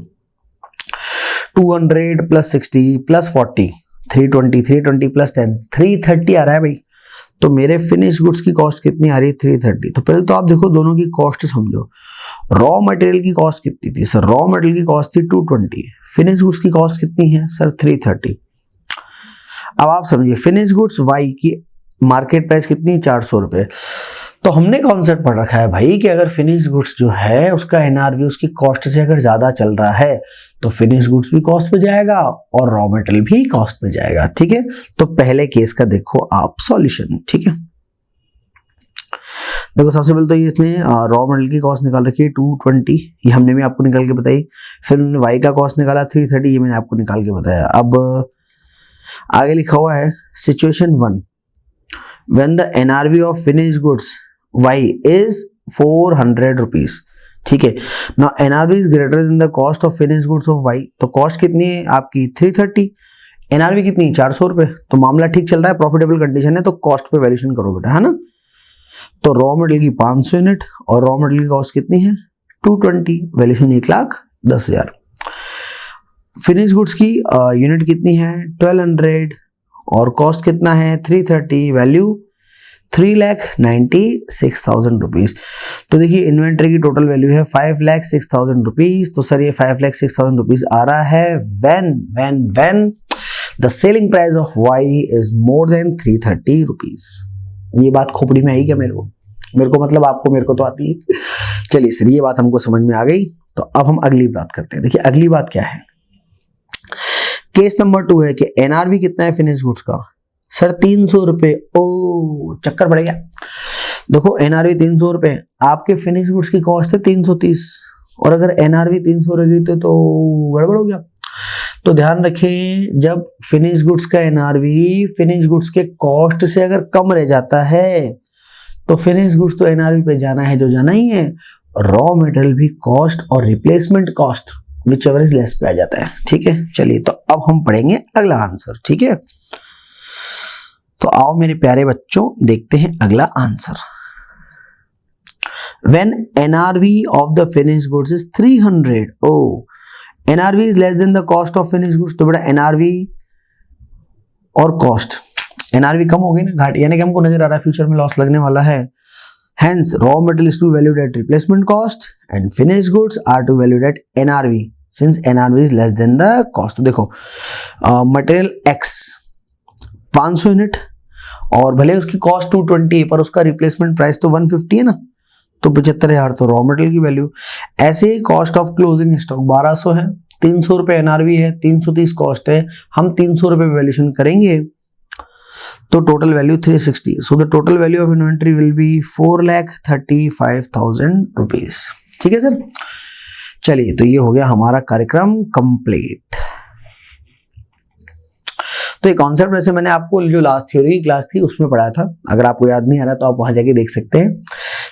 200 प्लस 60 प्लस 40 320, 320 प्लस 10 330 आ रहा है भाई। तो मेरे फिनिश गुड्स की कॉस्ट कितनी आ रही है? 330। तो पहले तो आप देखो दोनों की कॉस्ट समझो। रॉ मटेरियल की कॉस्ट कितनी थी सर? रॉ मटेरियल की कॉस्ट थी 220, फिनिश गुड्स की कॉस्ट कितनी है सर? 330। अब आप समझिए फिनिश गुड्स वाई की मार्केट प्राइस कितनी? 400 रुपए। तो हमने कॉन्सेप्ट पढ़ रखा है भाई कि अगर फिनिश गुड्स जो है उसका एनआरवी उसकी कॉस्ट से अगर ज्यादा चल रहा है तो फिनिश गुड्स भी कॉस्ट पे जाएगा और रॉ मटेरियल भी कॉस्ट पे जाएगा, ठीक है। तो पहले केस का देखो आप सॉल्यूशन, ठीक है। देखो सबसे पहले तो ये इसने रॉ मटेरियल की कॉस्ट निकाल रखी है 220, ये हमने भी आपको निकाल के बताई। फिर उन्होंने वाई का कॉस्ट निकाला 330, ये मैंने आपको निकाल के बताया। अब आगे लिखा हुआ है situation 1, when the NRV of finish goods Y is 400 rupees, ठीक है ना। NRV is greater than the cost of finish goods of Y. तो कॉस्ट कितनी है आपकी? 330, एनआरवी कितनी? 400 रुपए। तो मामला ठीक चल रहा है, प्रॉफिटेबल कंडीशन है, तो कॉस्ट पे वैल्यूएशन करो बेटा, है ना। तो रॉ मटेरियल की 500 यूनिट और रॉ मटेरियल की कॉस्ट कितनी है? 220, वैल्यूएशन 1,10,000। फिनिश गुड्स की यूनिट कितनी है? 1200 और कॉस्ट कितना है? 330, वैल्यू 3,96,000 रुपीज। तो देखिए इन्वेंट्री की टोटल वैल्यू है 5,06,000 रुपीज। तो सर ये 5,06,000 रुपीज आ रहा है when the selling price of Y is more than 330 rupees. ये बात खोपड़ी में आई क्या मेरे को मतलब आपको, मेरे को तो आती है। चलिए सर ये बात हमको समझ में आ गई। तो अब हम अगली बात करते हैं। देखिए अगली बात क्या है, केस नंबर 2 है कि एनआरवी कितना है फिनिश गुड्स का, सर 300 रुपए। ओ चक्कर पड़ गया। देखो एनआरवी 300 रुपए, आपके फिनिश गुड्स की कॉस्ट है 330, और अगर एनआरवी 300 रह गई तो गड़बड़ हो गया। तो ध्यान रखें, जब फिनिश गुड्स का एनआरवी फिनिश गुड्स के कॉस्ट से अगर कम रह जाता है तो फिनिश गुड्स तो एनआरवी पे जाना है जो जाना ही है, रॉ मटेरियल भी कॉस्ट और replacement cost which ever is less पे आ जाता है। ठीक है, चलिए तो अब हम पढ़ेंगे अगला आंसर। ठीक है, तो आओ मेरे प्यारे बच्चों देखते हैं अगला answer. When NRV of the finished goods is 300, NRV is less than the cost of finished goods। तो बेटा NRV और कॉस्ट, NRV कम हो गई ना, घाट, यानी कि हमको नजर आ रहा है फ्यूचर में लॉस लगने वाला है। Hence raw material is to be valued at replacement cost and finished goods are to be valued at NRV since NRV is less than the cost। तो देखो मटेरियल X 500 यूनिट और भले उसकी कॉस्ट 220 है पर उसका रिप्लेसमेंट प्राइस तो 150 है ना, तो 75,000 तो रॉ मटेरियल की वैल्यू। ऐसे ही कॉस्ट ऑफ क्लोजिंग स्टॉक 1200 है, 300 रुपए एनआरवी है, 330 कॉस्ट है, हम 300 रुपए वैल्यूएशन करेंगे तो total value 360। So the total value of inventory will be 4,35,000 rupees. ठीक है सर, चलिए तो ये हो गया हमारा कार्यक्रम कंप्लीट। तो ये कॉन्सेप्ट वैसे मैंने आपको जो लास्ट थ्योरी की क्लास थी उसमें पढ़ाया था, अगर आपको याद नहीं आ रहा तो आप वहां जाके देख सकते हैं।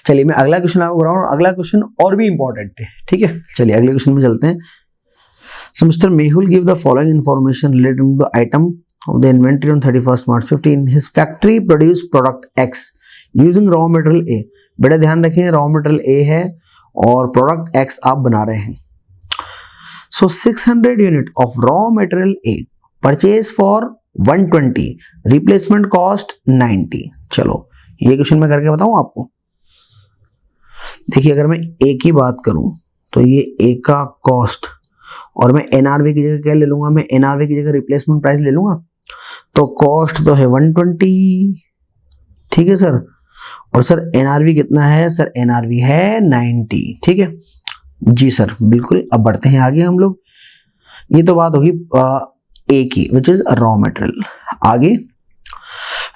चलिए मैं अगला क्वेश्चन आपको कराऊं, अगला क्वेश्चन और भी इंपॉर्टेंट है। ठीक है, चलिए अगले क्वेश्चन में चलते हैं। So Mister Mehul give the following information related to the item of the inventory on 31 March 15। His factory produce product X using raw material A. बेटा ध्यान रखें रॉ मटेरियल ए है और प्रोडक्ट एक्स आप बना रहे हैं। सो 600 unit of raw material A purchase for 120, replacement cost 90। चलो ये क्वेश्चन मैं करके बताऊं आपको। देखिए अगर मैं ए की बात करूं तो ये ए का कॉस्ट और मैं एनआरवी की जगह क्या ले लूंगा, मैं एनआरवी की जगह रिप्लेसमेंट प्राइस ले लूंगा। तो कॉस्ट तो है 120, ठीक है सर, और सर एनआरवी कितना है, सर एनआरवी है 90। ठीक है जी सर, बिल्कुल। अब बढ़ते हैं आगे हम लोग। ये तो बात होगी ए की विच इज रॉ मटेरियल। आगे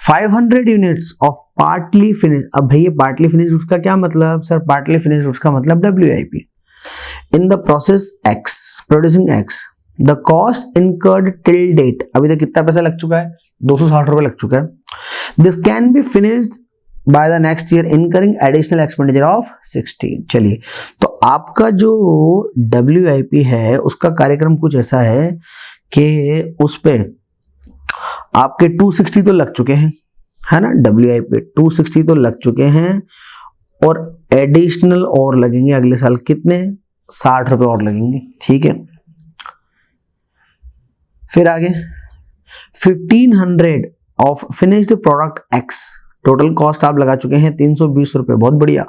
500 यूनिट्स ऑफ पार्टली फिनिश। अब भैया पार्टली फिनिश उसका क्या मतलब, सर पार्टली फिनिश उसका मतलब WIP in the process X producing X। The cost incurred till date, अभी तक कितना पैसा लग चुका है, 260 रुपए लग चुका है। This can be finished by the next year incurring additional expenditure of 60। चलिए तो आपका जो WIP है उसका कार्यक्रम कुछ ऐसा है कि उस पे आपके 260 तो लग चुके हैं, है ना, WIP 260 तो लग चुके हैं और एडिशनल और लगेंगे अगले साल, कितने, 60 रुपए और लगेंगे। ठीक है, फिर आगे 1500 of finished product X, total cost आप लगा चुके हैं 320 रुपए, बहुत बढ़िया।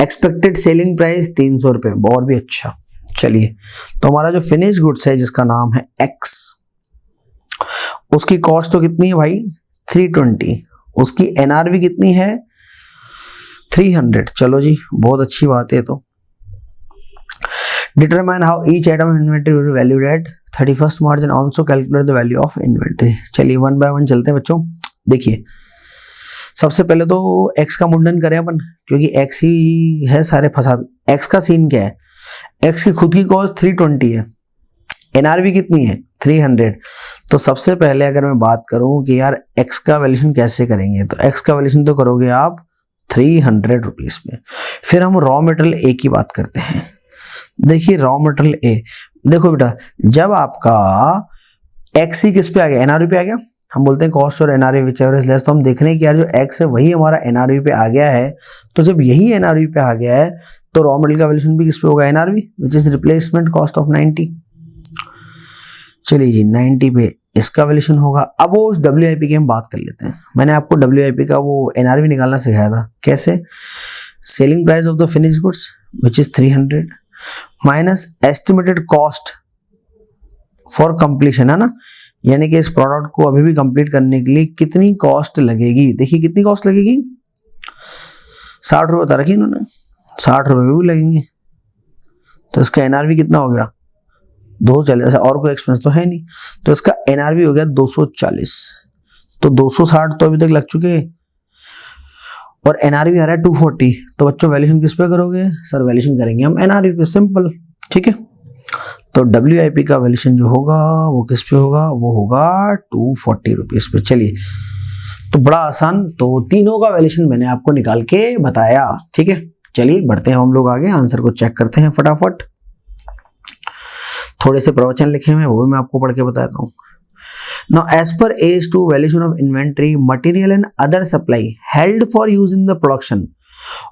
एक्सपेक्टेड सेलिंग प्राइस 300 रुपए, बहुत भी अच्छा। चलिए तो हमारा जो फिनिश गुड्स है जिसका नाम है X, उसकी कॉस्ट तो कितनी है भाई 320, उसकी एनआरवी कितनी है 300। चलो जी बहुत अच्छी बात है। तो determine how each item inventory will be valued at 31 March and also calculate the value of inventory. चलिए वन बाय वन चलते हैं बच्चों। देखिए सबसे पहले तो X का मुंडन करें अपन, क्योंकि X ही है सारे फसाद। X का सीन क्या है, X की खुद की कॉस्ट 320 है, एनआरवी कितनी है 300। तो सबसे पहले अगर मैं बात करूं कि यार X का वैल्यूएशन कैसे करेंगे, तो X का वैल्यूएशन तो करोगे आप 300 रुपीज में। फिर हम रॉ मटेरियल A की बात करते हैं। देखिए रॉ मटेरियल A, देखो बेटा जब आपका X ही किस पे आ गया, एनआरवी पे आ गया, हम बोलते हैं कॉस्ट और NRV which ever is less. तो हम देख रहे हैं कि यार जो X है वही हमारा एनआरवी पे आ गया है। तो जब यही एनआरवी पे आ गया है तो रॉ मटेरियल का वैल्यूएशन भी किस पे होगा, NRV which is replacement cost of 90। चलिए जी 90 पे इसका वैल्यूशन होगा। अब वो उस WIP की हम बात कर लेते हैं। मैंने आपको WIP का वो NRV निकालना सिखाया था। कैसे? Selling price of the finish goods which is 300 minus estimated cost for completion, है ना, यानी कि इस प्रोडक्ट को अभी भी कंप्लीट करने के लिए कितनी कॉस्ट लगेगी। देखिए कितनी कॉस्ट लगेगी, 60 रुपये बता रखी इन्होंने, 60 रुपये भी लगेंगे। तो इसका NRV कितना हो गया, 240। और कोई एक्सपेंस तो है नहीं, तो इसका NRV हो गया 240। तो 260 तो अभी तक लग चुके और NRV आ रहा है 240। तो बच्चों वैल्यूशन किस पे करोगे सर? वैल्यूशन करेंगे हम NRV पे, सिंपल, ठीक है। तो WIP का वैल्यूशन जो होगा वो किस पे होगा, वो होगा 240 रुपीज पे। चलिए, तो बड़ा आसान, तो तीनों का वैल्यूशन मैंने आपको निकाल के बताया, ठीक है। चलिए बढ़ते हैं हम लोग आगे, आंसर को चेक करते हैं फटाफट। थोड़े से प्रवचन लिखे हुए हैं, वो भी मैं आपको पढ़ के बताता हूँ। Now, as per AS2, valuation of inventory, material and other supply held for use in the production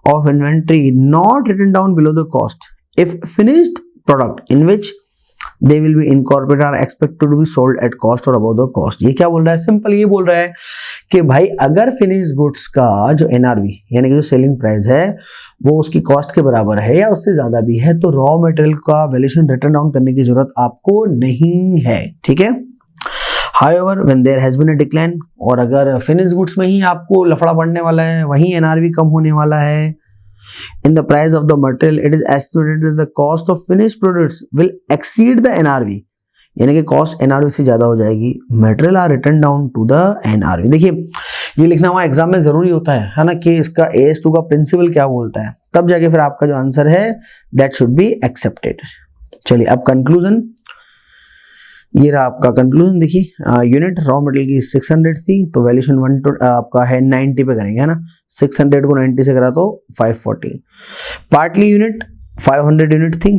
of inventory not written down below the cost. If finished product in which they will be incorporated are expected to be sold at cost or above the cost. ये क्या बोल रहा है? सिंपल ये बोल रहा है कि भाई अगर फिनिश गुड्स का जो NRV यानी कि जो सेलिंग प्राइस है वो उसकी कॉस्ट के बराबर है या उससे ज्यादा भी है, तो रॉ मटेरियल का वैल्यूएशन रिटर्न डाउन करने की जरूरत आपको नहीं है, ठीक है। However, when there has been a decline, और अगर फिनिश गुड्स में ही आपको लफड़ा पड़ने वाला है, वहीं NRV कम होने वाला है, in the price of the material, it is estimated that the cost of finished products will exceed the NRV, यानी कि कॉस्ट NRV से ज्यादा हो जाएगी। Material are return down to the NRV। देखिए ये लिखना हमारा एग्जाम में जरूरी होता है ना, कि इसका AS2 का प्रिंसिपल क्या बोलता है, तब जाके फिर आपका जो आंसर है दैट शुड बी एक्सेप्टेड। चलिए अब कंक्लूजन, ये रहा आपका कंक्लूजन। देखिए यूनिट रॉ मटेरियल की 600 थी, तो वैल्यूएशन आपका है 90 पे करेंगे, है ना। 600 को 90 से करा तो 540। पार्टली यूनिट 500 यूनिट थी,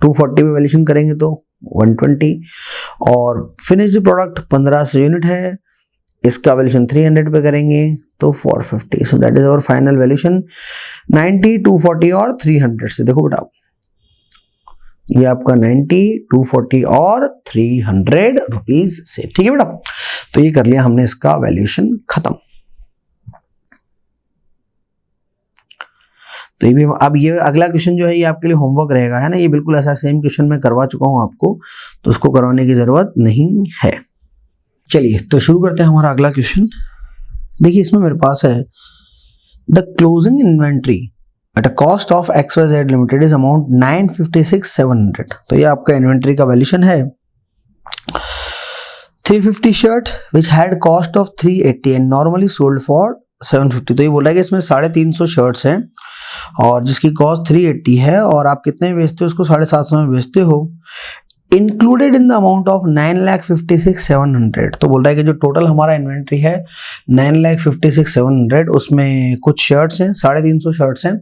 240 पे वैल्यूएशन करेंगे तो 120। और फिनिश्ड प्रोडक्ट 1500 यूनिट है, इसका वैल्यूएशन 300 पे करेंगे तो 450। So that is our final valuation 90, 240 और 300 से। देखो बेटा ये आपका 90, 240 और 300 रुपीज से, ठीक है बेटा। तो ये कर लिया हमने इसका वैल्यूएशन खत्म। तो ये भी, अब ये अगला क्वेश्चन जो है ये आपके लिए होमवर्क रहेगा, है ना। ये बिल्कुल ऐसा सेम क्वेश्चन मैं करवा चुका हूं आपको, तो उसको करवाने की जरूरत नहीं है। चलिए तो शुरू करते हैं हमारा अगला क्वेश्चन। देखिए इसमें मेरे पास है the closing inventory at a cost of XYZ limited is amount 956,700। तो ये आपका इन्वेंट्री का वैल्यूएशन है। 350 shirt which had cost of 380 and normally sold for 750। तो ये बोल रहा है कि इसमें 350 शर्ट्स हैं और जिसकी कॉस्ट 380 है, और आप कितने बेचते हो, उसको 750 में बेचते हो, included in the amount of 9,56,700। तो बोल रहा है कि जो टोटल हमारा इन्वेंट्री है 9,56,700, उसमें कुछ शर्ट्स हैं, 350 शर्ट्स हैं,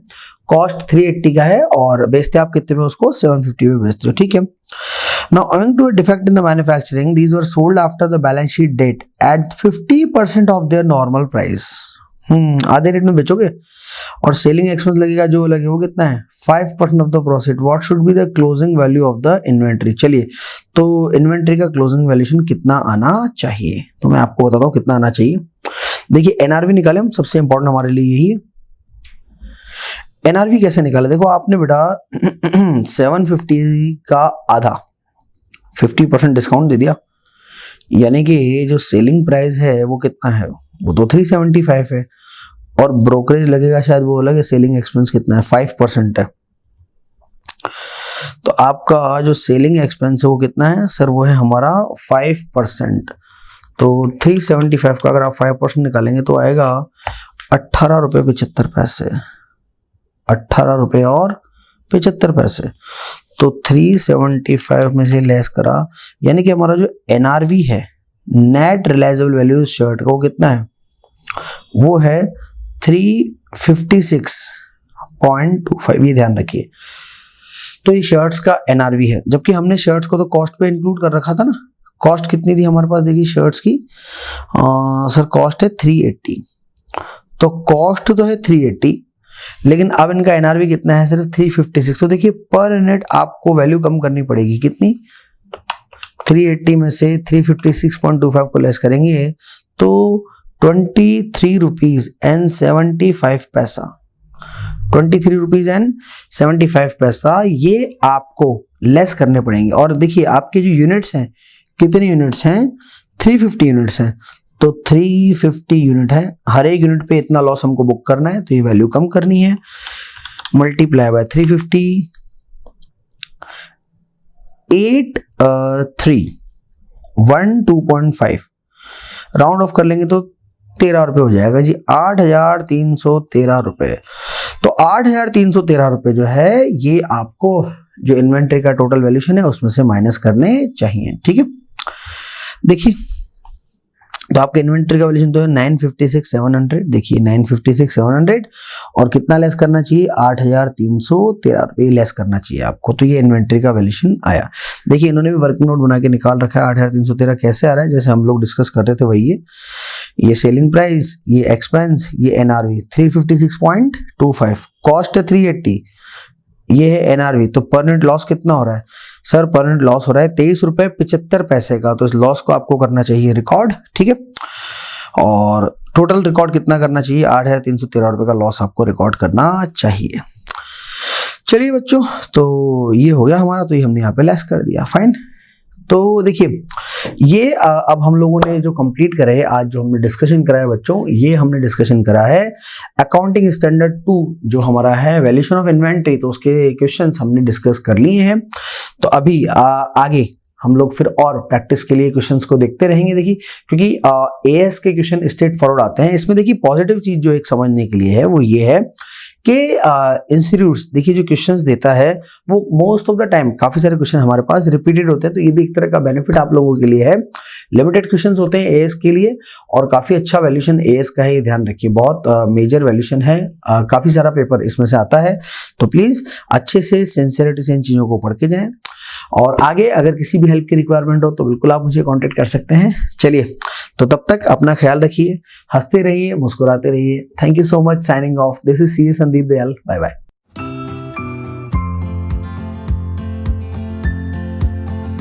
कॉस्ट 380 का है और बेचते आप कितने पे, उसको 750 में बेचते हो, ठीक है। Now, owing to a defect in the manufacturing, these were sold after the balance sheet date at 50% of their normal price. आधे रेट में बेचोगे और सेलिंग एक्सपेंस लगेगा, जो लगे वो कितना है, 5% of the profit. What should be the closing value of the inventory. चलिए तो इन्वेंट्री का क्लोजिंग वैल्यूएशन कितना आना चाहिए, तो मैं आपको बताता हूँ कितना आना चाहिए। देखिए NRV निकाले हम, सबसे इंपॉर्टेंट हमारे लिए यही है। NRV कैसे निकाले, देखो आपने बेटा 750 का आधा 50% डिस्काउंट दे दिया, यानी कि जो सेलिंग प्राइस है वो कितना है, वो तो 375 है, और ब्रोकरेज लगेगा शायद वो अलग है, सेलिंग एक्सपेंस कितना है, 5% है। तो आपका जो सेलिंग एक्सपेंस है वो कितना है सर, वो है हमारा 5%। तो 375 का अगर आप 5% निकालेंगे तो आएगा 18 रुपये 75 पैसे, 18 रुपये और 75 पैसे। तो 375 में से लेस करा, यानी कि हमारा जो NRV है, नेट रियलाइजेबल वैल्यू शर्ट का, वो कितना है, वो है 356.25। ये ध्यान रखिए। तो ये शर्ट्स का NRV है, जबकि हमने शर्ट्स को तो कॉस्ट पे इंक्लूड कर रखा था ना। कॉस्ट कितनी थी हमारे पास, देखिए शर्ट्स की सर कॉस्ट है 380। तो कॉस्ट तो है 380, लेकिन अब इनका NRV कितना है, सिर्फ 356। तो देखिए पर यूनिट आपको वैल्यू कम करनी पड़ेगी, कितनी, 380 में से 356.25 को लेस करेंगे तो 23 रुपीज एंड 75 पैसा, 23 रुपीज एंड 75 पैसा ये आपको लेस करने पड़ेंगे। और देखिए आपके जो यूनिट्स हैं, कितने यूनिट्स हैं, 350 यूनिट्स हैं, तो 350 यूनिट है, हर एक यूनिट पे इतना लॉस हमको बुक करना है, तो ये वैल्यू कम करनी है, मल्टीप्लाई बाय 350, 8,312.5 राउंड ऑफ कर लेंगे तो 13 रुपए हो जाएगा जी, 8,313 रुपए। तो 8,313 रुपए जो है ये आपको जो इन्वेंट्री का टोटल वैल्यूशन है उसमें से माइनस करने चाहिए, ठीक है। देखिए तो आपके इन्वेंट्री का वैल्यूशन तो है 956,700, देखिए 956,700 और कितना लेस करना चाहिए, 8,313 रुपये लेस करना चाहिए आपको, तो ये इन्वेंट्री का वैल्यूशन आया। देखिए इन्होंने भी वर्किंग नोट बना के निकाल रखा है, 8,313 कैसे आ रहा है, जैसे हम लोग डिस्कस कर रहे थे वही है, ये सेलिंग प्राइस, ये एक्सपेंस, ये एनआरवी 356.25, कॉस्ट है 380, ये है एनआरवी, तो पर यूनिट लॉस कितना हो रहा है सर, पर यूनिट लॉस हो रहा है 23 रुपए 75 पैसे का, तो इस लॉस को आपको करना चाहिए रिकॉर्ड, ठीक है। और टोटल रिकॉर्ड कितना करना चाहिए, 8,313 रुपए का लॉस आपको रिकॉर्ड करना चाहिए। चलिए बच्चों, तो ये हो गया हमारा, तो ये हमने यहाँ पे लेस कर दिया, फाइन। तो देखिए ये अब हम लोगों ने जो कंप्लीट करा है, आज जो हमने डिस्कशन करा है बच्चों, ये हमने डिस्कशन करा है अकाउंटिंग स्टैंडर्ड 2 जो हमारा है वैल्यूएशन ऑफ इन्वेंट्री, तो उसके क्वेश्चंस हमने डिस्कस कर लिए हैं। तो अभी आगे हम लोग फिर और प्रैक्टिस के लिए क्वेश्चंस को देखते रहेंगे। देखिए क्योंकि एएस के क्वेश्चन स्ट्रेट फॉरवर्ड आते हैं, इसमें देखिए पॉजिटिव चीज जो एक समझने के लिए है वो ये है कि इंस्टीट्यूट्स देखिए जो क्वेश्चंस देता है वो मोस्ट ऑफ द टाइम काफी सारे क्वेश्चन हमारे पास रिपीटेड होते हैं, तो ये भी एक तरह का बेनिफिट आप लोगों के लिए है। लिमिटेड क्वेश्चंस होते हैं एएस के लिए और काफी अच्छा वैल्यूएशन एएस का है, ये ध्यान रखिए, बहुत मेजर वैल्यूएशन है, काफी सारा पेपर इसमें से आता है, तो प्लीज अच्छे से सिंसियरिटी से इन चीजों को पढ़ के जाएं। और आगे अगर किसी भी हेल्प की रिक्वायरमेंट हो तो बिल्कुल आप मुझे कांटेक्ट कर सकते हैं। चलिए तो तब तक अपना ख्याल रखिए, हंसते रहिए, मुस्कुराते रहिए। Thank you so much, signing off, this is C Sandeep Dayal, bye bye.